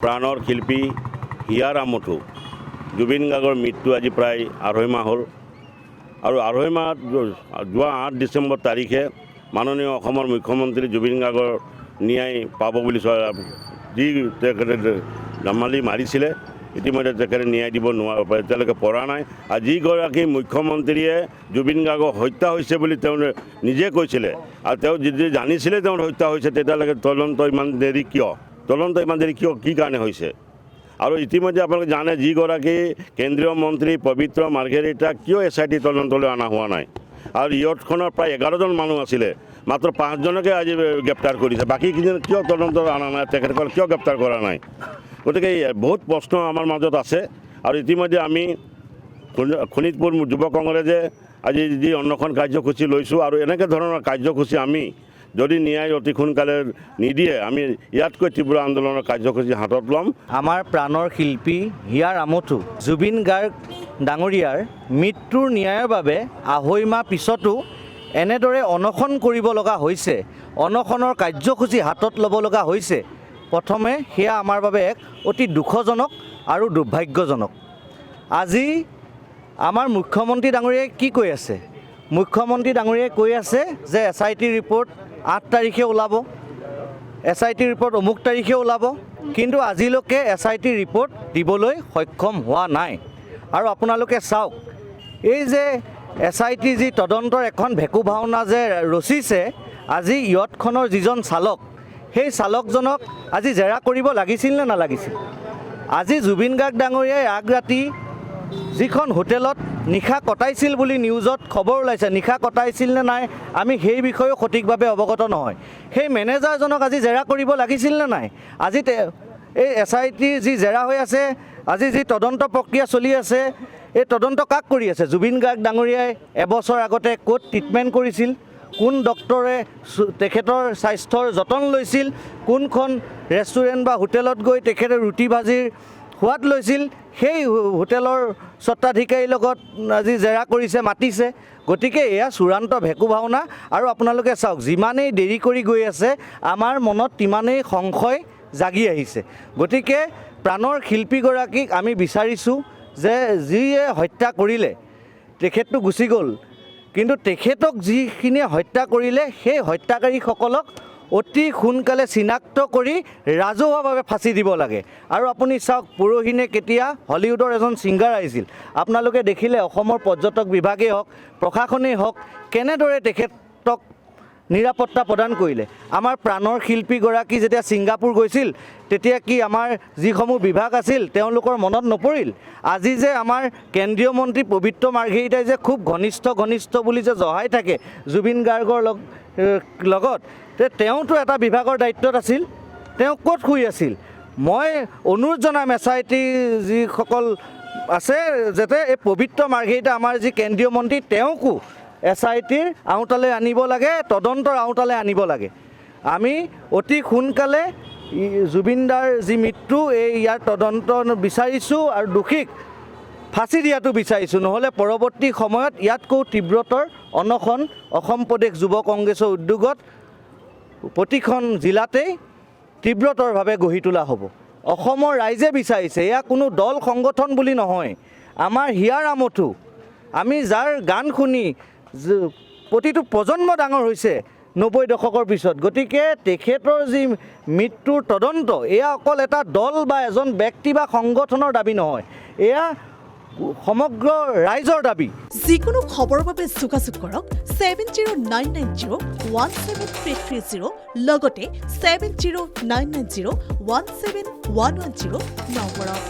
প্ৰাণৰ শিল্পী হিয়া ৰামথু জুবিন গাৰ্গৰ মৃত্যু আজি প্ৰায় 2.5 মাহ হ'ল আৰু 2.5 মাহ যোৱা 8 ডিচেম্বৰ তাৰিখে মাননীয় অসমৰ মুখ্যমন্ত্ৰী জুবিন গাৰ্গৰ ন্যায় পাব বুলি যি তেখেতে ধেমালি মাৰিছিলে ইতিমধ্যে তেখেতে ন্যায় দিব এতিয়ালৈকে পৰা নাই আৰু যিগৰাকী মুখ্যমন্ত্ৰীয়ে জুবিন গাৰ্গক হত্যা হৈছে বুলি তেওঁ নিজে কৈছিলে আৰু তেওঁ যদি জানিছিলে তেওঁৰ হত্যা হৈছে তেতিয়ালৈকে তদন্ত ইমান দেৰি কিয় কি কাৰণে হৈছে আৰু ইতিমধ্যে আপোনালোকে জানে যিগৰাকী কেন্দ্ৰীয় মন্ত্ৰী পবিত্ৰ মাৰ্ঘেৰিটা কিয় SIT তদন্তলৈ অনা হোৱা নাই আৰু ইয়তখনৰ প্ৰায় 11জন মানুহ আছিলে মাত্ৰ 5জনকে আজি গ্ৰেপ্তাৰ কৰিছে বাকীকেইজন কিয় তদন্ত অনা নাই তেখেতসকল কিয় গ্ৰেপ্তাৰ কৰা নাই গতিকে বহুত প্ৰশ্ন আমাৰ মাজত আছে আৰু ইতিমধ্যে আমি শোণিতপুৰ যুৱ কংগ্ৰেছে আজি যি অন্বেষণ কাৰ্যসূচী লৈছোঁ আৰু এনেকৈ ধৰণৰ কাৰ্যসূচী আমি যদি ন্যায় অতি সোনকালে নিদিয়ে আমি ইয়াতকৈ তীব্ৰ আন্দোলনৰ কাৰ্যসূচী হাতত ল'ম। আমাৰ প্ৰাণৰ শিল্পী হিয়া ৰামথু জুবিন গাৰ্গ ডাঙৰীয়াৰ মৃত্যুৰ ন্যায়ৰ বাবে 2.5 মাহ পিছতো এনেদৰে অনশন কৰিব লগা হৈছে, অনশনৰ কাৰ্যসূচী হাতত ল'ব লগা হৈছে। প্ৰথমে সেয়া আমাৰ বাবে এক অতি দুখজনক আৰু দুৰ্ভাগ্যজনক। আজি আমাৰ মুখ্যমন্ত্ৰী ডাঙৰীয়াই কি কৈ আছে? মুখ্যমন্ত্ৰী ডাঙৰীয়াই কৈ আছে যে SIT ৰিপৰ্ট 8 তাৰিখে ওলাব, SIT ৰিপৰ্ট অমুক তাৰিখে ওলাব, কিন্তু আজিলৈকে SIT ৰিপৰ্ট দিবলৈ সক্ষম হোৱা নাই। আৰু আপোনালোকে চাওক, এই যে SIT যি তদন্তৰ এখন ভেকু ভাওনা যে ৰচিছে, আজি ইয়তখনৰ যিজন চালক সেই চালকজনক আজি জেৰা কৰিব লাগিছিল নে নালাগিছিল? আজি জুবিন গাৰ্গ ডাঙৰীয়াই ৰাতি যিখন হোটেলত নিশা কটাইছিল বুলি নিউজত খবৰ ওলাইছে, নিশা কটাইছিল নে নাই আমি সেই বিষয়েও সঠিকভাৱে অৱগত নহয়। সেই মেনেজাৰজনক আজি জেৰা কৰিব লাগিছিল নে নাই? আজি এই SIT যি জেৰা হৈ আছে, আজি যি তদন্ত প্ৰক্ৰিয়া চলি আছে, এই তদন্ত কাক কৰি আছে? জুবিন গাৰ্গ ডাঙৰীয়াই এবছৰ আগতে ক'ত ট্ৰিটমেণ্ট কৰিছিল, কোন ডক্টৰে তেখেতৰ স্বাস্থ্যৰ যতন লৈছিল, কোনখন ৰেষ্টুৰেণ্ট বা হোটেলত গৈ তেখেতে ৰুটি ভাজিৰ সোৱাদ লৈছিল, সেই হোটেলৰ স্বত্বাধিকাৰীৰ লগত আজি জেৰা কৰিছে, মাতিছে। গতিকে এয়া চূড়ান্ত ভেকু ভাওনা। আৰু আপোনালোকে চাওক, যিমানেই দেৰি কৰি গৈ আছে আমাৰ মনত তিমানেই সংশয় জাগি আহিছে। গতিকে প্ৰাণৰ শিল্পীগৰাকীক আমি বিচাৰিছোঁ যে যিয়ে হত্যা কৰিলে তেখেতটো গুচি গ'ল, কিন্তু তেখেতক যিখিনিয়ে হত্যা কৰিলে সেই হত্যাকাৰীসকলক অতি সোনকালে চিনাক্ত কৰি ৰাজহুৱাভাৱে ফাঁচি দিব লাগে। আৰু আপুনি চাওক, পৰহিনে কেতিয়া হলিউডৰ এজন ছিংগাৰ আহিছিল, আপোনালোকে দেখিলে অসমৰ পৰ্যটক বিভাগেই হওক প্ৰশাসনেই হওক কেনেদৰে তেখেতক নিৰাপত্তা প্ৰদান কৰিলে। আমাৰ প্ৰাণৰ শিল্পীগৰাকী যেতিয়া ছিংগাপুৰ গৈছিল তেতিয়া কি আমাৰ যিসমূহ বিভাগ আছিল তেওঁলোকৰ মনত নপৰিল? আজি যে আমাৰ কেন্দ্ৰীয় মন্ত্ৰী পবিত্ৰ মাৰ্ঘেৰিটাই যে খুব ঘনিষ্ঠ বুলি যে জহাই থাকে জুবিন গাৰ্গৰ লগত, তেওঁতো এটা বিভাগৰ দায়িত্বত আছিল, তেওঁ ক'ত শুই আছিল? মই অনুৰোধ জনাম SIT যিসকল আছে যাতে এই পবিত্ৰ মাৰ্ঘেৰিটা আমাৰ যি কেন্দ্ৰীয় মন্ত্ৰী তেওঁকো SITৰ আওতালৈ আনিব লাগে, তদন্তৰ আওতালৈ আনিব লাগে। আমি অতি সোনকালে জুবিনদাৰ যি মৃত্যু ইয়াৰ তদন্ত বিচাৰিছোঁ আৰু দোষীক ফাঁচি দিয়াটো বিচাৰিছোঁ। নহ'লে পৰৱৰ্তী সময়ত ইয়াতকৈ তীব্ৰতৰ অনশন অসম প্ৰদেশ যুৱ কংগ্ৰেছৰ উদ্যোগত প্ৰতিখন জিলাতেই তীব্ৰতৰভাৱে গঢ়ি তোলা হ'ব। অসমৰ ৰাইজে বিচাৰিছে, এয়া কোনো দল সংগঠন বুলি নহয়, আমাৰ হিয়া ৰামথু, আমি যাৰ গান শুনি প্ৰতিটো প্ৰজন্ম ডাঙৰ হৈছে 90 দশকৰ পিছত। গতিকে তেখেতৰ যি মৃত্যুৰ তদন্ত এয়া অকল এটা দল বা এজন ব্যক্তি বা সংগঠনৰ দাবী নহয়, এয়া সমগ্ৰ ৰাইজৰ দাবী। যিকোনো খবৰৰ বাবে যোগাযোগ কৰক 7099017330 লগতে 7099017110 নম্বৰত।